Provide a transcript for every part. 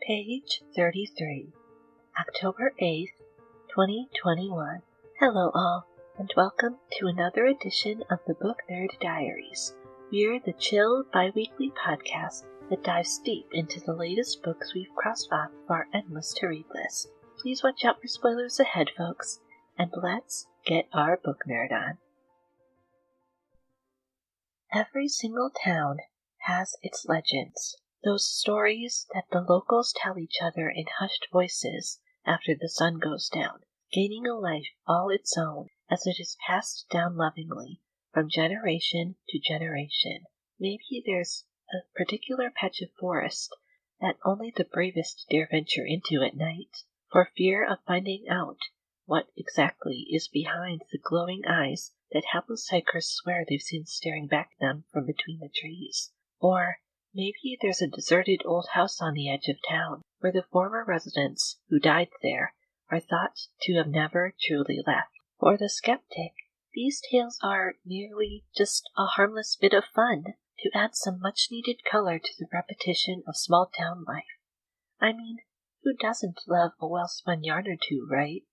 Page 33, October 8th, 2021. Hello all, and welcome to another edition of the Book Nerd Diaries. We're the chill, bi-weekly podcast that dives deep into the latest books we've crossed off of our endless to-read list. Please watch out for spoilers ahead, folks, and let's get our book nerd on. Every single town has its legends. Those stories that the locals tell each other in hushed voices after the sun goes down, gaining a life all its own as it is passed down lovingly from generation to generation. Maybe there's a particular patch of forest that only the bravest dare venture into at night, for fear of finding out what exactly is behind the glowing eyes that hapless hikers swear they've seen staring back at them from between the trees. Or maybe there's a deserted old house on the edge of town, where the former residents who died there are thought to have never truly left. For the skeptic, these tales are merely just a harmless bit of fun to add some much-needed color to the repetition of small-town life. I mean, who doesn't love a well-spun yarn or two, right?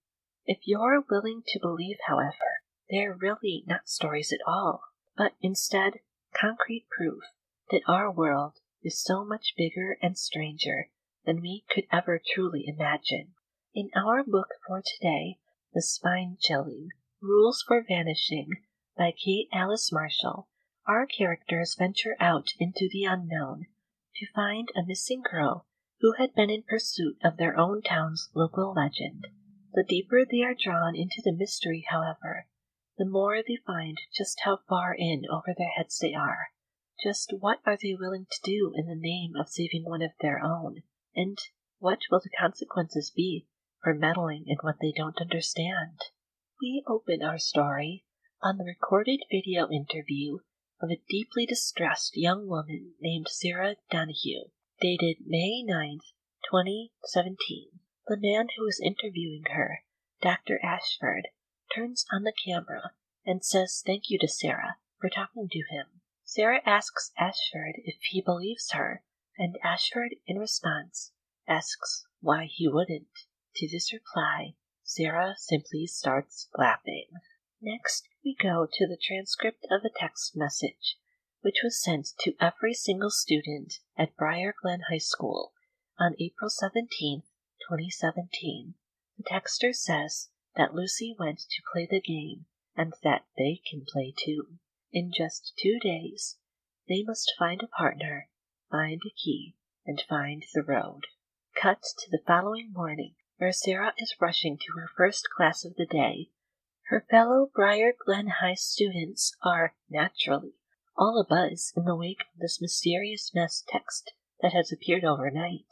If you're willing to believe, however, they're really not stories at all, but instead concrete proof that our world is so much bigger and stranger than we could ever truly imagine. In our book for today, the spine-chilling Rules for Vanishing by Kate Alice Marshall, our characters venture out into the unknown to find a missing girl who had been in pursuit of their own town's local legend. The deeper they are drawn into the mystery, however, the more they find just how far in over their heads they are. Just what are they willing to do in the name of saving one of their own? And what will the consequences be for meddling in what they don't understand? We open our story on the recorded video interview of a deeply distressed young woman named Sarah Donahue, dated May 9th, 2017. The man who is interviewing her, Dr. Ashford, turns on the camera and says thank you to Sarah for talking to him. Sarah asks Ashford if he believes her, and Ashford, in response, asks why he wouldn't. To this reply, Sarah simply starts laughing. Next, we go to the transcript of a text message, which was sent to every single student at Briar Glen High School on April 17th, 2017. The texter says that Lucy went to play the game and that they can play too. In just 2 days, they must find a partner, find a key, and find the road. Cut to the following morning, where Sarah is rushing to her first class of the day. Her fellow Briar Glen High students are, naturally, all abuzz in the wake of this mysterious mess text that has appeared overnight.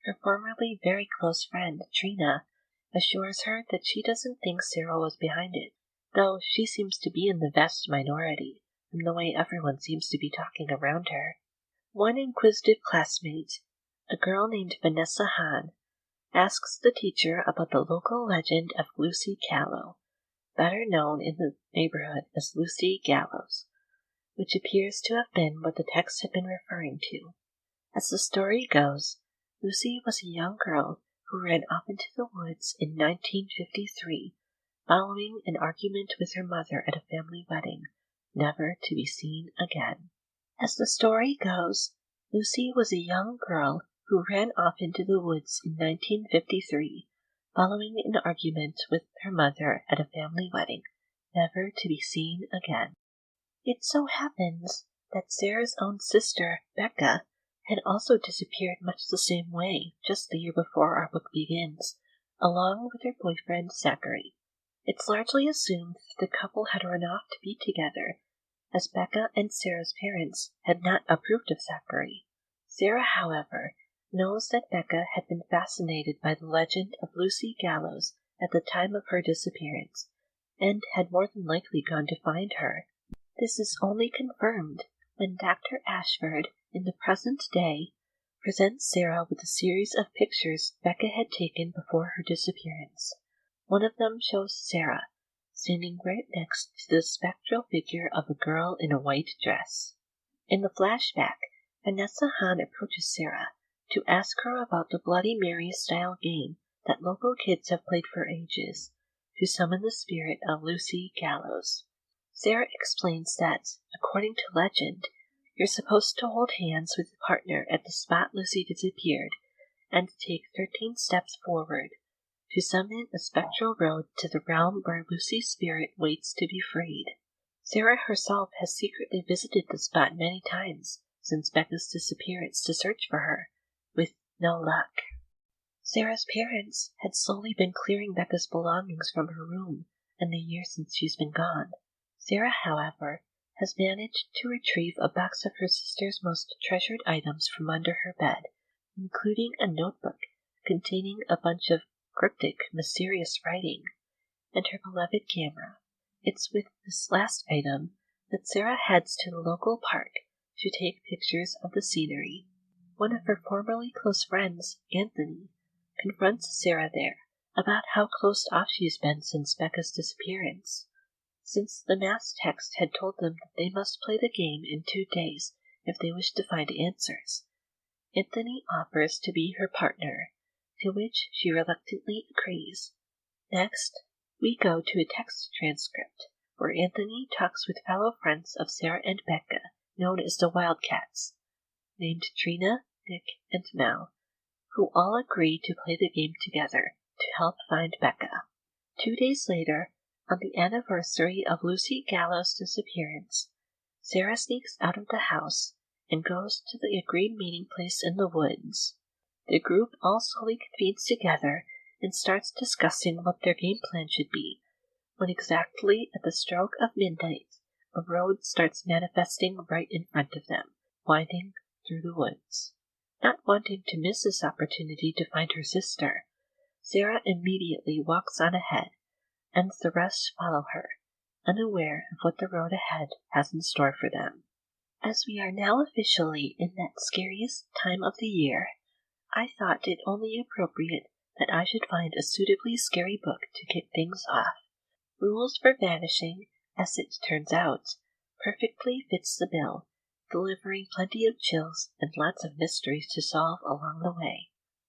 Her formerly very close friend, Trina, assures her that she doesn't think Sarah was behind it, though she seems to be in the vast minority from the way everyone seems to be talking around her. One inquisitive classmate, a girl named Vanessa Hahn, asks the teacher about the local legend of Lucy Callow, better known in the neighborhood as Lucy Gallows, which appears to have been what the text had been referring to. As the story goes, Lucy was a young girl who ran off into the woods in 1953, following an argument with her mother at a family wedding, never to be seen again. As the story goes, Lucy was a young girl who ran off into the woods in 1953, following an argument with her mother at a family wedding, never to be seen again. It so happens that Sarah's own sister, Becca, had also disappeared much the same way just the year before our book begins, along with her boyfriend Zachary. It's largely assumed that the couple had run off to be together, as Becca and Sarah's parents had not approved of Zachary. Sarah, however, knows that Becca had been fascinated by the legend of Lucy Gallows at the time of her disappearance, and had more than likely gone to find her. This is only confirmed when Dr. Ashford, in the present day, presents Sarah with a series of pictures Becca had taken before her disappearance. One of them shows Sarah standing right next to the spectral figure of a girl in a white dress. In the flashback, Vanessa Hahn approaches Sarah to ask her about the Bloody Mary-style game that local kids have played for ages, to summon the spirit of Lucy Gallows. Sarah explains that, according to legend, you're supposed to hold hands with your partner at the spot Lucy disappeared and take 13 steps forward to summon a spectral road to the realm where Lucy's spirit waits to be freed. Sarah herself has secretly visited the spot many times since Becca's disappearance to search for her, with no luck. Sarah's parents had slowly been clearing Becca's belongings from her room in the year since she's been gone. Sarah, however, has managed to retrieve a box of her sister's most treasured items from under her bed, including a notebook containing a bunch of cryptic, mysterious writing, and her beloved camera. It's with this last item that Sarah heads to the local park to take pictures of the scenery. One of her formerly close friends, Anthony, confronts Sarah there about how closed off she's been since Becca's disappearance. Since the mass text had told them that they must play the game in 2 days if they wished to find answers, Anthony offers to be her partner, to which she reluctantly agrees. Next, we go to a text transcript where Anthony talks with fellow friends of Sarah and Becca, known as the Wildcats, named Trina, Nick, and Mel, who all agree to play the game together to help find Becca. 2 days later, on the anniversary of Lucy Gallows' disappearance, Sarah sneaks out of the house and goes to the agreed meeting place in the woods. The group all slowly convenes together and starts discussing what their game plan should be, when exactly at the stroke of midnight, a road starts manifesting right in front of them, winding through the woods. Not wanting to miss this opportunity to find her sister, Sarah immediately walks on ahead, and the rest follow her, unaware of what the road ahead has in store for them. As we are now officially in that scariest time of the year, I thought it only appropriate that I should find a suitably scary book to kick things off. Rules for Vanishing, as it turns out, perfectly fits the bill, delivering plenty of chills and lots of mysteries to solve along the way.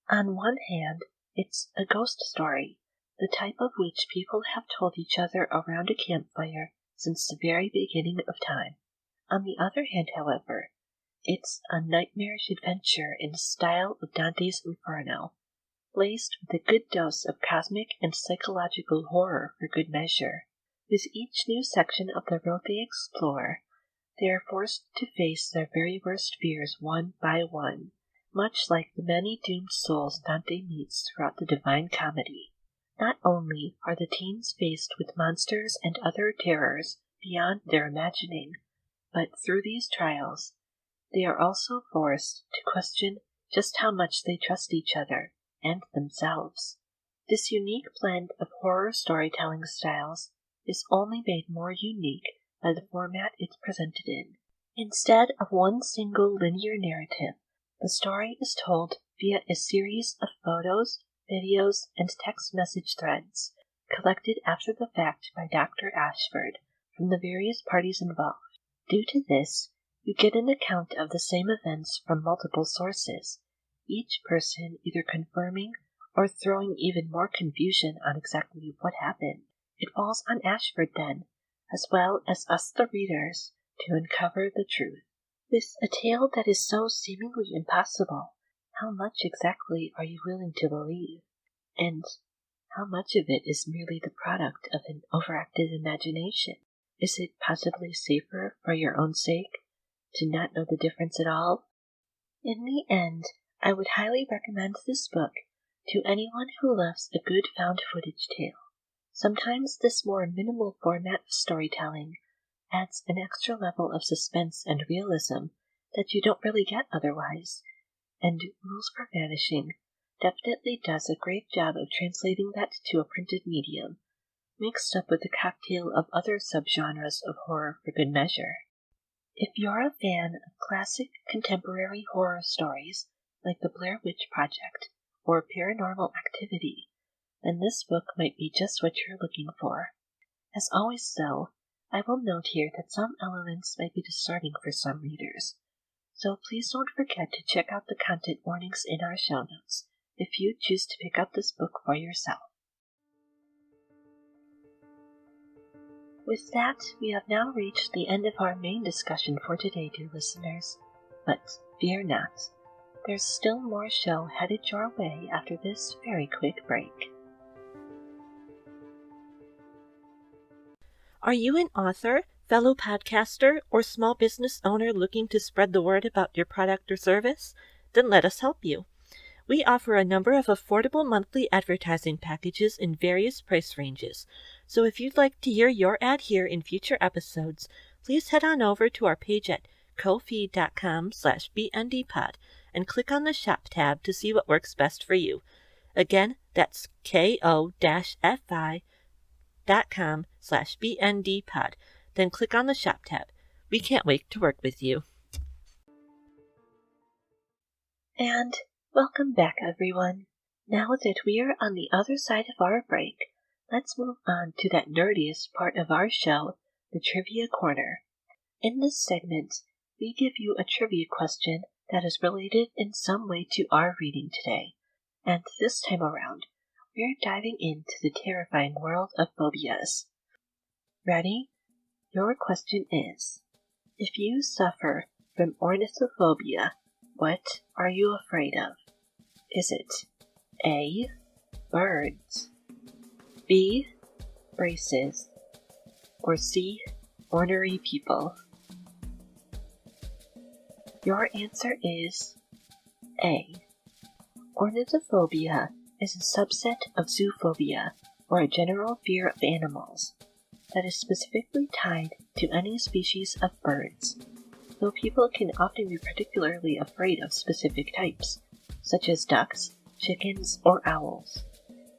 On one hand, it's a ghost story, the type of which people have told each other around a campfire since the very beginning of time. On the other hand, however, it's a nightmarish adventure in the style of Dante's Inferno, laced with a good dose of cosmic and psychological horror for good measure. With each new section of the road they explore, they are forced to face their very worst fears one by one, much like the many doomed souls Dante meets throughout the Divine Comedy. Not only are the teens faced with monsters and other terrors beyond their imagining, but through these trials, they are also forced to question just how much they trust each other and themselves. This unique blend of horror storytelling styles is only made more unique by the format it's presented in. Instead of one single linear narrative, the story is told via a series of photos, videos, and text message threads collected after the fact by Dr. Ashford from the various parties involved. Due to this, you get an account of the same events from multiple sources, each person either confirming or throwing even more confusion on exactly what happened. It falls on Ashford then, as well as us the readers, to uncover the truth. With a tale that is so seemingly impossible, how much exactly are you willing to believe? And how much of it is merely the product of an overactive imagination? Is it possibly safer for your own sake to not know the difference at all? In the end, I would highly recommend this book to anyone who loves a good found footage tale. Sometimes this more minimal format of storytelling adds an extra level of suspense and realism that you don't really get otherwise, and Rules for Vanishing definitely does a great job of translating that to a printed medium, mixed up with a cocktail of other subgenres of horror for good measure. If you're a fan of classic contemporary horror stories like The Blair Witch Project or Paranormal Activity, then this book might be just what you're looking for. As always, though, I will note here that some elements might be disturbing for some readers, so please don't forget to check out the content warnings in our show notes if you choose to pick up this book for yourself. With that, we have now reached the end of our main discussion for today, dear listeners. But fear not, there's still more show headed your way after this very quick break. Are you an author, fellow podcaster, or small business owner looking to spread the word about your product or service? Then let us help you. We offer a number of affordable monthly advertising packages in various price ranges. So if you'd like to hear your ad here in future episodes, please head on over to our page at ko-fi.com/bndpod and click on the Shop tab to see what works best for you. Again, that's ko-fi.com/bndpod. Then click on the Shop tab. We can't wait to work with you. And welcome back, everyone. Now that we are on the other side of our break, let's move on to that nerdiest part of our show, the Trivia Corner. In this segment, we give you a trivia question that is related in some way to our reading today. And this time around, we're diving into the terrifying world of phobias. Ready? Your question is, if you suffer from ornithophobia, what are you afraid of? Is it A, birds, B, braces, or C, ornery people? Your answer is A. Ornithophobia is a subset of zoophobia, or a general fear of animals, that is specifically tied to any species of birds, though people can often be particularly afraid of specific types, such as ducks, chickens, or owls.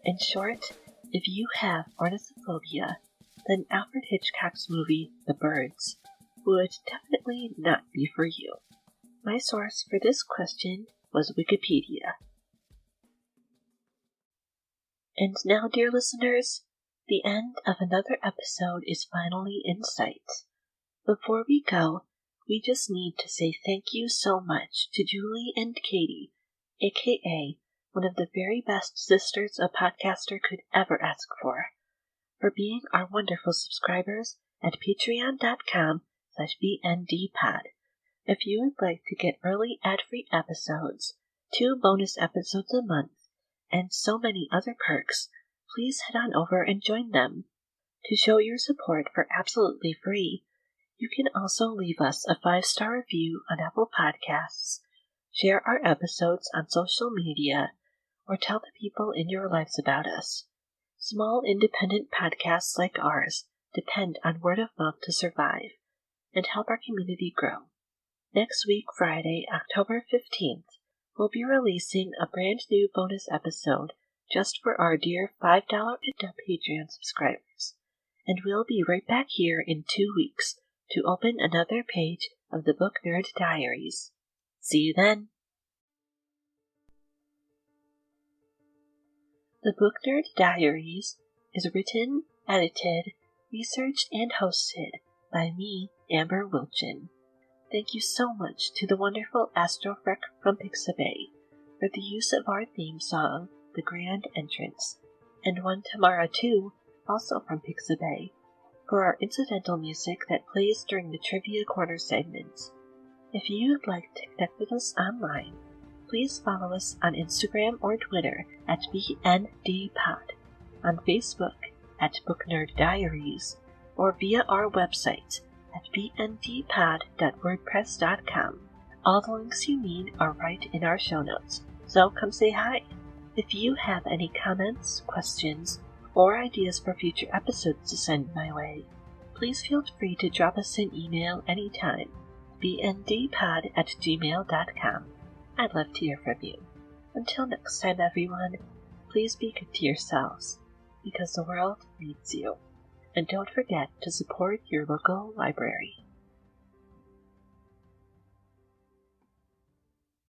In short, if you have ornithophobia, then Alfred Hitchcock's movie, The Birds, would definitely not be for you. My source for this question was Wikipedia. And now, dear listeners, the end of another episode is finally in sight. Before we go, we just need to say thank you so much to Julie and Katie, aka one of the very best sisters a podcaster could ever ask for being our wonderful subscribers at patreon.com/bndpod. If you would like to get early ad-free episodes, 2 bonus episodes a month, and so many other perks, please head on over and join them. To show your support for absolutely free, you can also leave us a 5-star review on Apple Podcasts, share our episodes on social media, or tell the people in your lives about us. Small independent podcasts like ours depend on word of mouth to survive and help our community grow. Next week, Friday, October 15th, we'll be releasing a brand new bonus episode just for our dear $5 and up Patreon subscribers. And we'll be right back here in 2 weeks to open another page of the Book Nerd Diaries. See you then! The Book Nerd Diaries is written, edited, researched, and hosted by me, Amber Wilchin. Thank you so much to the wonderful Astrofreck from Pixabay for the use of our theme song, The Grand Entrance, and One Tamara 2, also from Pixabay, for our incidental music that plays during the Trivia Corner segments. If you'd like to connect with us online, please follow us on Instagram or Twitter at BNDPod, on Facebook at Book Nerd Diaries, or via our website at bndpod.wordpress.com. All the links you need are right in our show notes, so come say hi. If you have any comments, questions, or ideas for future episodes to send my way, please feel free to drop us an email anytime, bndpod@gmail.com. I'd love to hear from you. Until next time, everyone, please be good to yourselves, because the world needs you. And don't forget to support your local library.